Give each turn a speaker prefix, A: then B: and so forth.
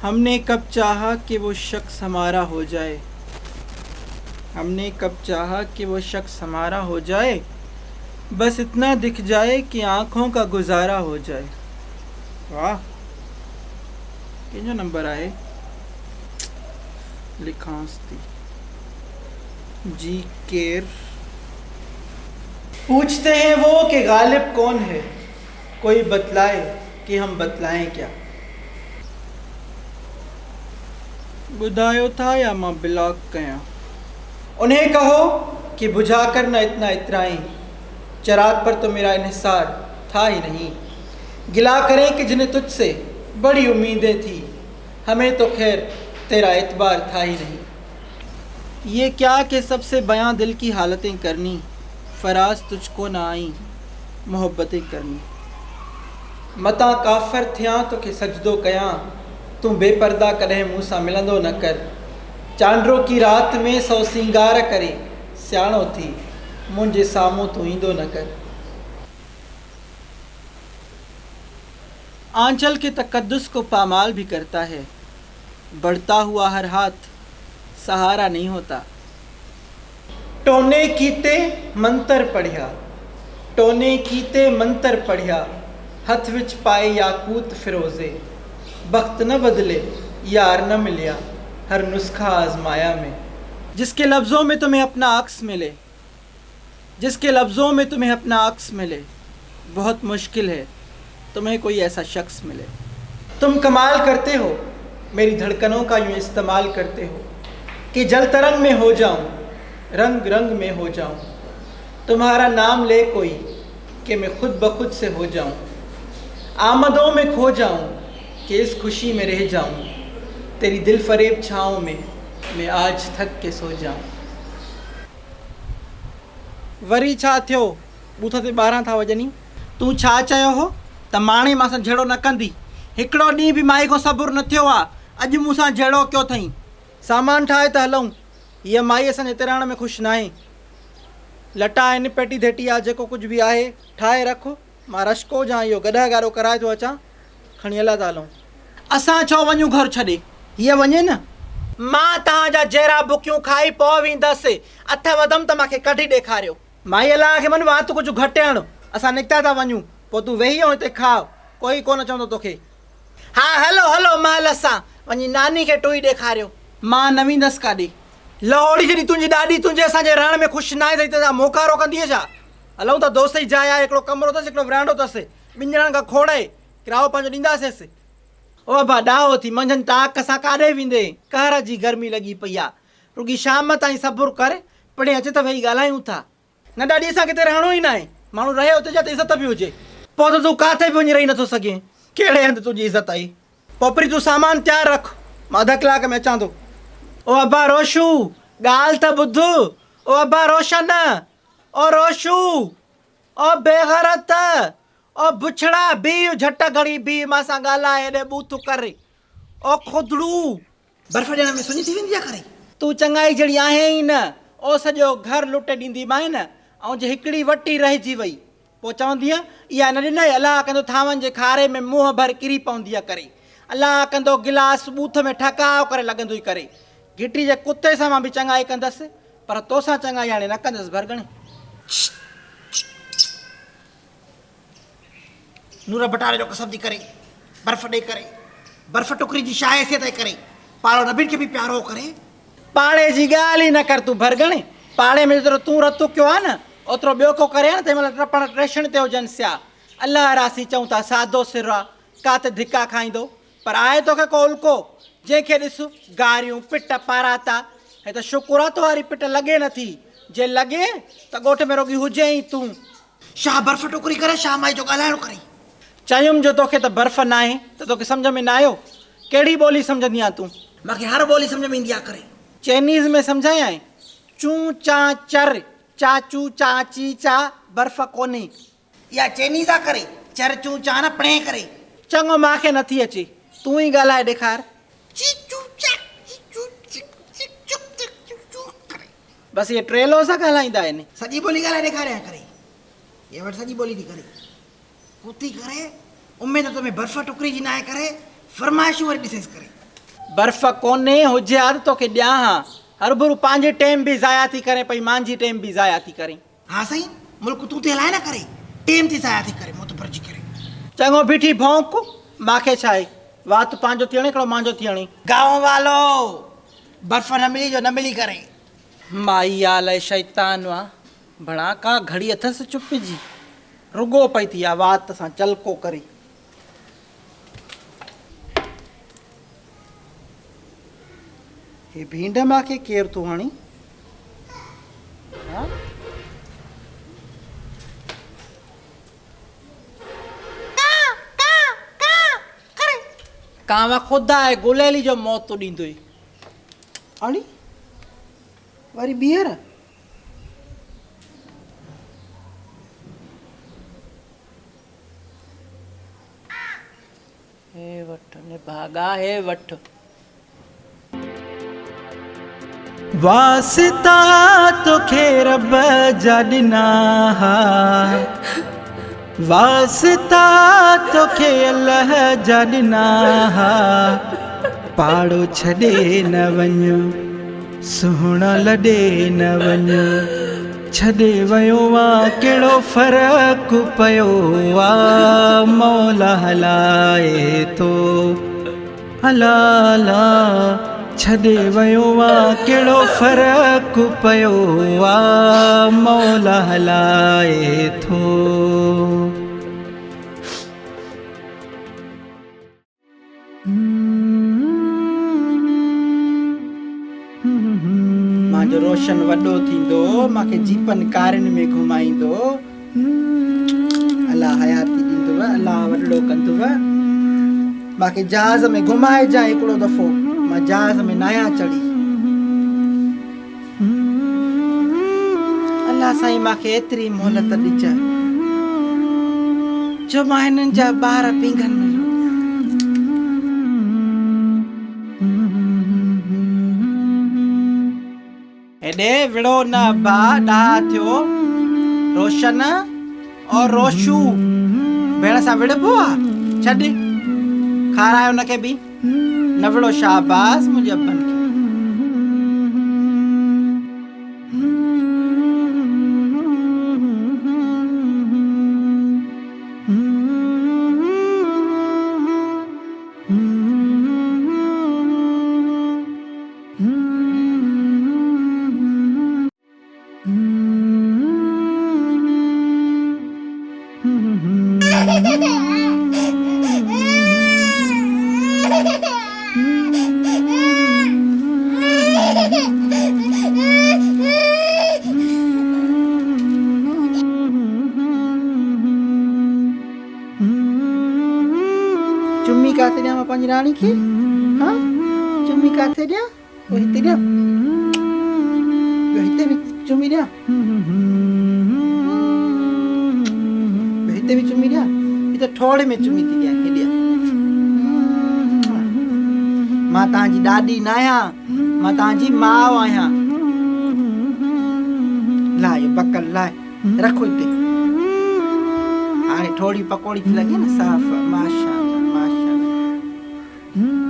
A: हमने कब चाहा कि वो शख्स हमारा हो जाए, हमने कब चाहा कि वो शख्स हमारा हो जाए, बस इतना दिख जाए कि आँखों का गुजारा हो जाए। वाह, ये जो नंबर आए लिखांस थी जी केर। पूछते हैं वो कि गालिब कौन है, कोई बतलाए कि हम बतलाएं क्या। बुधायो था या मां ब्लॉक कया, उन्हें कहो कि बुझा कर न इतना इतराएं, चराग पर तो मेरा इन्हिसार था ही नहीं। गिला करें कि जिन्हें तुझसे बड़ी उम्मीदें थी, हमें तो खैर तेरा एतबार था ही नहीं। ये क्या कि सबसे बयां दिल की हालतें करनी, फराज तुझको ना आई मोहब्बतें करनी। मता काफ़र थियां तो के सजदो कयां, तू बेपर्दा कॾहिं मूं सां मिलंदो न कर। चांड्रो की रात में सौ सिंगार करे, सियाणो थी मुंहिंजे साम्हूं तू ईंदो न कर। आंचल के तकद्दुस को पामाल भी करता है, बढ़ता हुआ हर हाथ सहारा नहीं होता। टोने कीते मंतर पढ़िया, टोने कीते मंतर पढ़िया, हथ विच पाए याकूत फिरोजे। बख्त न बदले यार न मिलिया, हर नुस्खा आजमाया में। जिसके लफ्ज़ों में तुम्हें अपना अक्स मिले, जिसके लफ्ज़ों में तुम्हें अपना अक्स मिले, बहुत मुश्किल है तुम्हें कोई ऐसा शख्स मिले। तुम कमाल करते हो, मेरी धड़कनों का यूँ इस्तेमाल करते हो कि जल तरंग में हो जाऊँ, रंग रंग में हो जाऊँ। तुम्हारा नाम ले कोई कि मैं खुद ब खुद से हो जाऊँ, आमदों में खो जाऊँ कि इस खुशी में रह जाऊँ। तेरी दिल फरेब छाँव में मैं आज थक के सो जाऊँ। वरी छा थियो, बूथ ते 12 था वॼनी। तूं छा चयो हो त माणे मां सां जहिड़ो न कंदी। हिकिड़ो ॾींहुं बि माई खां सबुरु न थियो आहे, अॼु मूं सां जहिड़ो कयो अथई। सामान ठाहे त हलूं, हीअ माई असांजे हिते रहण में ख़ुशि न आहे। लटा आहिनि, पेटी धेटी आहे, जेको कुझु बि आहे ठाहे रखो। मां रशको जा इहो गॾह गारो कराए थो अचां, खणी हला था हलूं। असां छो वञूं घर छॾे, हीअ वञे न। मां तव्हांजा जहिड़ा बुकियूं खाई पोइ वेंदसि, अथ वधमि त मूंखे कढी ॾेखारियो। माई अलाह खे मन वात कुझु घटि आण, असां निकिता था वञूं, पोइ तूं वेही ऐं हिते खा, कोई कोन चवंदो तोखे। हा हलो हलो महल सां वञी नानी खे टोई ॾेखारियो। मां न वेंदसि काॾे। लहोड़ी जॾहिं तुंहिंजी ॾाॾी तुंहिंजे असांजे रहण में ख़ुशि न आहे त हिते मोकारो कंदी छा। हलूं त दोस्त जी जाइ आहे, हिकिड़ो कमिरो अथसि, हिकिड़ो विरांडो अथसि, 2 ॼणनि खां खोड़े किरायो पंहिंजो ॾींदासींसि। ओ भा ॾाहो थी मंझंदि ताक सां काॾे वेंदे, कहर जी गर्मी लॻी पई आहे। रुगी शाम ताईं सबुरु कर, पड़े अचे त वेही ॻाल्हायूं था। न ॾाॾी असांखे हिते रहणो ई न आहे, माण्हू रहे उते जा त इज़त बि हुजे। पोइ त तूं किथे बि वञी रही नथो सघे, कहिड़े हंधि तुंहिंजी इज़त आई। पोपरी तूं सामान तयारु रख, मां अध कलाक में अचां थो। ओ अबा रोशू, ॻाल्हि त ॿुध। ओ अबा रोशन, ओ रोशू, ओ बेगरत, ओ बुछड़ा बी, झट घड़ी बी, मां सां ॻाल्हाए, हेॾे बूथ करे। ओ खुदड़ू, बर्फ़ ॾियण में सुञी थी वेंदी आहे करे। तूं चङाई जहिड़ी आहे ई न, ओ सॼो घर लुटे ॾींदी मां न, ऐं जे हिकिड़ी वटी रहिजी वई पोइ चवंदी आहे इहा न ॾिनई, अलाह कंदो थावनि जे खारे में मुंहुं भर किरी पवंदी आहे करे। अलाह कंदो गिलास बूथ में ठकाव करे लॻंदो ई करे। घिटी जे कुते सां मां बि चङाई कंदसि, पर तोसां चङाई हाणे न कंदसि भरगणे। नूर बटारे जो कसम थी करे, बर्फ़ ॾेई करे, बर्फ़ टुकरी जी छा हैसियत करे, पाड़ो नबीन खे बि प्यारो करे। पाड़े जी ॻाल्हि ई न कर तूं भरगणे। पाड़े में जेतिरो तूं रतो कयो आहे न, ओतिरो ॿियो को करे न, तंहिं महिल टपण टेशन ते हुजनि सिया। अलाह रासी चऊं था सादो सिर आहे, काथे धिका खाईंदो, पर आहे तोखे को उल्को, जंहिंखे ॾिस गारियूं पिट पाराता। हे त शुकुर आहे तुंहिंजी पिट लॻे नथी, जे लॻे त ॻोठ में रुॻी हुजे ई तूं। छा बर्फ़ टुकरी करे, छा माई जो ॻाल्हाइणो करे। चयुमि जो तोखे त बर्फ़ न आहे त तोखे सम्झ में न आयो। कहिड़ी ॿोली सम्झंदी आहे तूं? मूंखे हर ॿोली सम्झ में ईंदी आहे करे। चाइनीज़ में सम्झायां, चूं चा चर, चाचू चाची चा, बर्फ़ कोन्हे। इहा चाइनीज़ आहे करे, चर चूं चा न पणे करे। चङो मूंखे नथी अचे, तूं ई ॻाल्हाए ॾेखार। बसि इहे ट्रेलो सां ॻाल्हाईंदा आहिनि। सॼी ॿोली ॻाल्हाए ॾेखारियां करे, ये वटि सॼी ॿोली थी करे कुती करे। उमेद तो में बर्फ़ टुकरी जी ना करे, फरमाइशूं वरी ॾिसेसि करे। बर्फ़ कोन्हे हुजे हा त तोखे ॾियां हा हरभरू पंहिंजे टाइम बि ज़ाया थी करे पई मुंहिंजी टाइम बि ज़ाया थी करे
B: हाँ साईं मुल्क तूं ते हलाए न करे टेम थी ज़ाया थी करे मोतबर जी करे
A: चङो बीठी भौंक मूंखे छा आहे वात पंहिंजो थियणी हिकिड़ो मुंहिंजो थियणी
B: गाँव वालो बर्फ न मिली जो न मिली करे
A: माई आल शैतान वा भणा का घड़ी अथसि चुप जी रुगो पई थी आहे वात सां चलको करे हे भींड मूंखे केरु थो हणी कांवा खुदा आहे गुलेली जो मौत ॾींदो अड़ी वरी ॿीहर हे वठ ने भागा हे वठ वास्ता तोखे रब जा ॾिना वास्ता तोखे अल्लाह जा ॾिना पाड़ो छॾे न वञ सुहिणा लॾे न वञ छॾे वियो आहे कहिड़ो फ़र्क़ु पियो आहे मौला हलाए थो अला अला छॾे वियो आहे कहिड़ो फ़र्क़ु पियो आहे मौला हलाए थो मुंहिंजो रोशन वॾो थींदो मूंखे जीपन कारियुनि में घुमाईंदो अलाह हयाती ॾींदव अलाह वॾो कंदव मूंखे जहाज़ में घुमाइजांइ हिकिड़ो दफ़ो मां जहाज़ में न आहियां चढ़ी अलाह साईं मूंखे एतिरी मोहलत ॾिजांइ जो मां हिननि जा ॿार पींघनि में हेॾे विड़ो न बा ॾाह थियो रोशन और रोशू भेण सां विड़बो आहे छॾ खारायो हुनखे बि न विड़ो शाबास मुंहिंजे अबनि खे चुम्मी काथे ॾियां मां पंहिंजी राणी खे हाँ चुम्मी काथे ॾियां वो हिते ॾियां हिते बि चुम्मी ॾियां हिते बि चुम्मी ॾियां हिते ठोड़े में चुम्मी थी ॾियां हे ॾियां मां तव्हांजी ॾाॾी न आहियां मां तव्हांजी माउ आहियां लाए बकल लाए रखो हिते हाणे ठोड़ी पकोड़ी थी लॻे न साफ़ माशाअल्लाह माशाअल्लाह